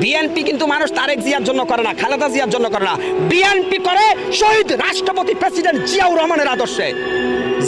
BNP কিন্তু মানুষ তারেক জিয়ার জন্য করে না, খালেদা জিয়ার জন্য করে না, বিএনপি করে শহীদ রাষ্ট্রপতি প্রেসিডেন্ট জিয়াউর রহমানের আদর্শে।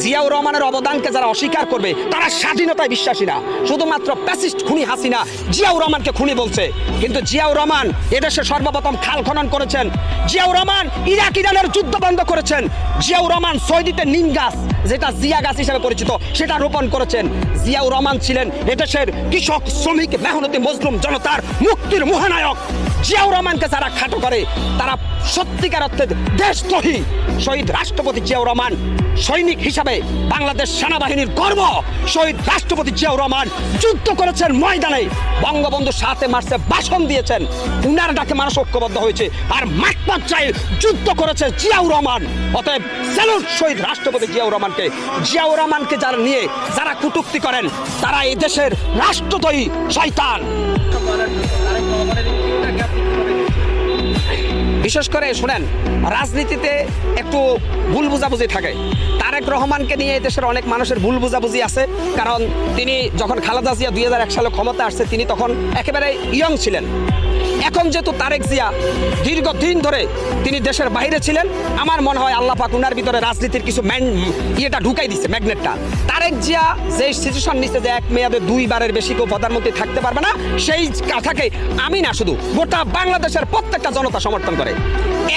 জিয়াউর রহমানের অবদানকে যারা অস্বীকার করবে তারা স্বাধীনতায় বিশ্বাসী না, শুধুমাত্র প্যাসিস্ট খুনি হাসিনা জিয়াউর রহমানকে খুনি বলছে। কিন্তু জিয়াউর রহমান এদেশে সর্বপ্রথম খাল খনন করেছেন, জিয়াউর রহমান ইরাক ইরানের যুদ্ধ বন্ধ করেছেন, জিয়াউর রহমান সৌদিতে নিম গাছ যেটা জিয়া গাছ হিসেবে পরিচিত সেটা রোপণ করেছেন। জিয়াউর রহমান ছিলেন এদেশের কৃষক শ্রমিক মেহনতি মজলুম জনতার মুক্তির মহানায়ক। জিয়াউর রহমানকে যারা খাটো করে তারা সত্যিকার অর্থে দেশদ্রোহী। শহীদ রাষ্ট্রপতি জিয়াউর রহমান সৈনিক হিসাবে বাংলাদেশ সেনাবাহিনীর গর্ব। শহীদ রাষ্ট্রপতি জিয়াউর রহমান যুদ্ধ করেছেন ময়দানে, বঙ্গবন্ধু 7 মার্চে ভাষণ দিয়েছেন, উনার ডাকে মানুষ ঐক্যবদ্ধ হয়েছে, আর মাঠ পর্যায়ে যুদ্ধ করেছে জিয়াউর রহমান। অতএব স্যালুট শহীদ রাষ্ট্রপতি জিয়াউর রহমানকে। জিয়াউর রহমানকে যারা নিয়ে যারা কটূক্তি করেন তারা এই দেশের রাষ্ট্রদ্রোহী শয়তান। বিশেষ করে শুনেন, রাজনীতিতে একটু ভুল বুঝাবুঝি থাকে। তারেক রহমানকে নিয়ে দেশের অনেক মানুষের ভুল বুঝাবুঝি আছে, কারণ তিনি যখন খালেদা জিয়া 2001 সালে ক্ষমতা আসছে তিনি তখন একেবারে ইয়ং ছিলেন। এখন যেহেতু তারেক জিয়া দীর্ঘদিন ধরে তিনি দেশের বাইরে ছিলেন, আমার মনে হয় আল্লাহ পাক উনার ভিতরে রাজনীতির কিছু ইয়েটা ঢুকাই দিচ্ছে, ম্যাগনেটটা। তারেক জিয়া যে সিচুয়েশন নিচ্ছে যে এক মেয়াদে 2 বারের বেশি কেউ প্রধানমন্ত্রী থাকতে পারবে না, সেই কথাকে আমি না শুধু গোটা বাংলাদেশের প্রত্যেকটা জনতা সমর্থন করে।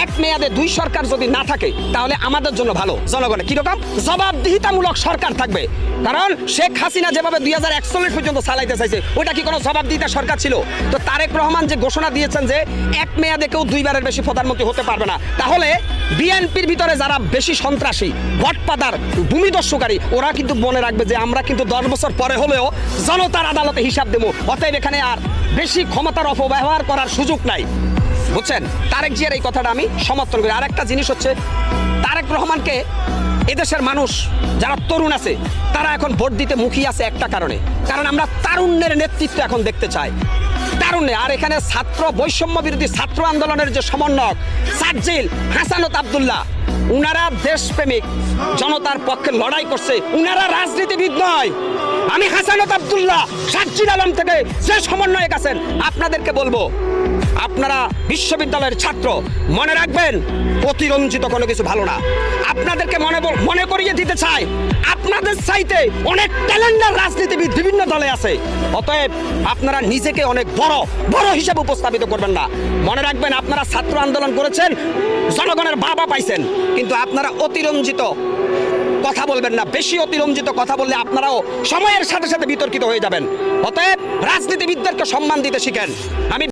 এক মেয়াদে 2 সরকার যদি না থাকে তাহলে আমাদের জন্য ভালো, জনগণের কিরকম জবাবদিহিতামূলক সরকার থাকবে। কারণ শেখ হাসিনা যেভাবে 2041 পর্যন্ত চালাইতে চাইছে ওটা কি কোনো জবাবদিহিতা সরকার ছিল? তো তারেক রহমান যে ঘোষণা দিয়েছেন যে এক মেয়াদে কেউ 2 বারের বেশি প্রধানমন্ত্রী হতে পারবে না, তাহলে বিএনপির ভিতরে যারা বেশি সন্ত্রাসী, ভটপাদার, ভূমিদস্যুকারী, ওরা কিন্তু মনে রাখবে যে আমরা কিন্তু 10 বছর পরে হলেও জনতার আদালতে হিসাব দেবো। অতএব এখানে আর বেশি ক্ষমতার অপব্যবহার করার সুযোগ নাই, বুঝছেন? তারেক জিয়ার এই কথাটা আমি সমর্থন করি। আর একটা জিনিস হচ্ছে, তারেক রহমানকে এদেশের মানুষ যারা তরুণ আছে তারা এখন ভোট দিতে মুখিয়ে আছে একটা কারণে, কারণ আমরা তারুণ্যের নেতৃত্ব এখন দেখতে চাই, তারুণ্যে। আর এখানে ছাত্র বৈষম্য বিরোধী ছাত্র আন্দোলনের যে সমন্বয়ক সাজ্জিল, হাসানত আব্দুল্লাহ, উনারা দেশপ্রেমিক, জনতার পক্ষে লড়াই করছে, উনারা রাজনীতিবিদ নয়। আমি হাসানত আব্দুল্লাহ, সাজ্জিল আলম থেকে যে সমন্বয়ক আছেন আপনাদেরকে বলবো, আপনারা বিশ্ববিদ্যালয়ের ছাত্র, মনে রাখবেন অতিরঞ্জিত কোনো কিছু ভালো না। আপনাদেরকে মনে করিয়ে দিতে চাই আপনাদের চাইতে অনেক ট্যালেন্টেড রাজনীতিবিদ বিভিন্ন দলে আছে। অতএব আপনারা নিজেকে অনেক বড় হিসাবে উপস্থাপিত করবেন না। মনে রাখবেন আপনারা ছাত্র আন্দোলন করেছেন, জনগণের বাবা পাইছেন, কিন্তু আপনারা অতিরঞ্জিত কথা বলবেন না। বেশি অতিরঞ্জিত কথা বললে আপনারাও সময়ের সাথে সাথে বিতর্কিত হয়ে যাবেন। অতএব রাজনীতিবিদদেরকে সম্মান দিতে শিখেন। আমি